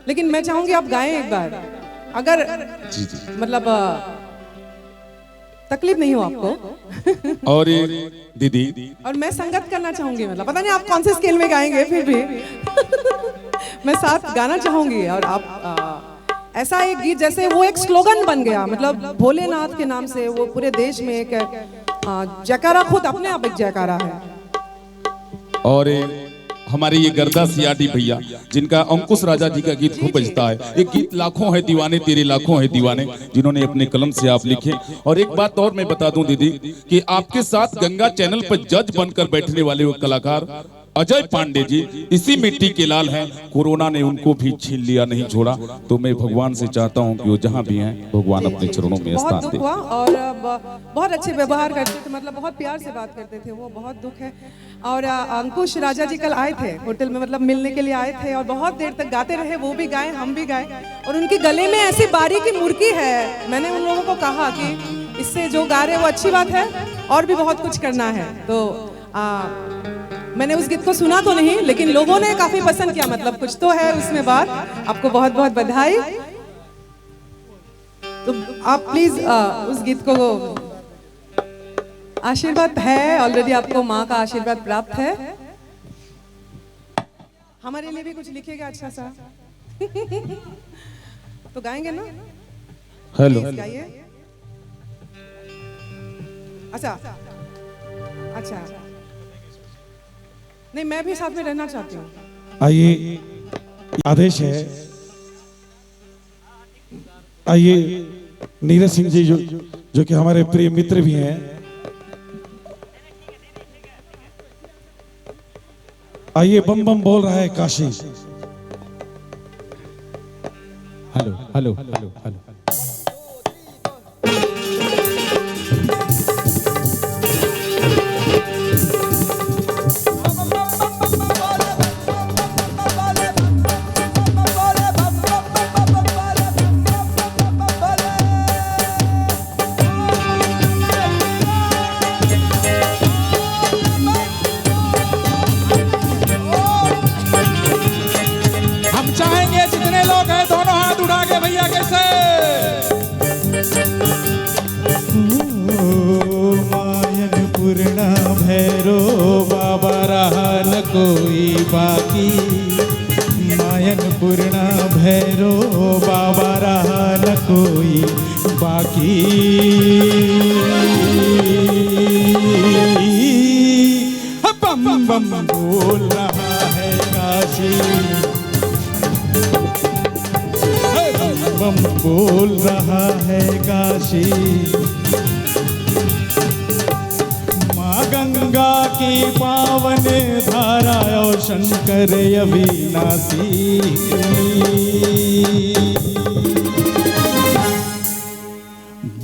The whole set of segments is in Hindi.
लेकिन मैं चाहूंगी आप गाएं एक बार, अगर जी। मतलब तकलीफ नहीं हो आपको। और दीदी और मैं संगत करना चाहूंगी, मतलब पता नहीं आप कौन से स्केल में गाएंगे, फिर भी मैं साथ गाना चाहूंगी। और आप ऐसा एक गीत जैसे वो एक स्लोगन बन गया, मतलब भोलेनाथ के नाम से वो पूरे देश में एक जयकारा, खुद अपने आप एक जयकारा है। और हमारे ये गर्दा सियाडी भैया जिनका अंकुश राजा जी का गीत खूब बजता है। एक गीत लाखों है दीवाने तेरे लाखों है दीवाने, जिन्होंने अपने कलम से आप लिखे। और एक बात और मैं बता दूं दीदी कि आपके साथ गंगा चैनल पर जज बनकर बैठने वाले वो कलाकार अजय पांडे जी इसी मिट्टी के लाल हैं। कोरोना ने उनको भी छीन लिया, नहीं छोड़ा। तो मैं भगवान से चाहता हूं कि वो जहां भी हैं भगवान अपने चरणों में बहुत स्थान दुख दे। हुआ और बहुत अच्छे व्यवहार करते थे, मतलब बहुत प्यार से बात करते थे, वो बहुत दुख है। और अंकुश राजा जी कल आए थे होटल में, मतलब मिलने के लिए आए थे और बहुत देर तक गाते रहे, वो भी गाए हम भी गाए। और उनके गले में ऐसी बारी की मुर्की है, मैंने उन लोगों को कहा कि इससे जो गा रहे वो अच्छी बात है और भी बहुत कुछ करना है। तो मैंने उस गीत को सुना तो नहीं, लेकिन लोगों ने काफी पसंद किया, मतलब कुछ तो है उसमें बात। आपको बहुत बहुत बधाई। तो आप प्लीज उस गीत को, आशीर्वाद है ऑलरेडी, आपको माँ का आशीर्वाद प्राप्त है, हमारे लिए भी कुछ लिखेगा अच्छा सा। तो गाएंगे ना? हेलो गाइए। अच्छा अच्छा, नहीं मैं भी साथ में रहना चाहती हूँ। आइए, आदेश है। आइए नीरज सिंह जी जो कि हमारे प्रिय मित्र भी हैं, आइए। बम बम बोल रहा है Kashi. Hello hello hello hello. Bhairo Baba रहा न कोई बाकी, मायन पूर्णा भैरो बाबा रहा न कोई बाकी। बम बम बोल रहा है काशी, बम बोल रहा है काशी। गंगा की पावन धारा और शंकर अविनाशी।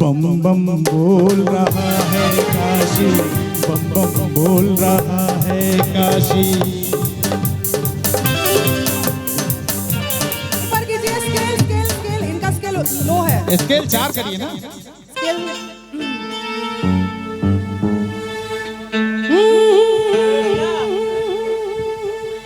बम बम बोल रहा है काशी, बम बम बोल रहा है काशी। ऊपर कीजिए, स्केल स्केल स्केल, इनका स्केल लो है। स्केल 4 करिए ना। स्केल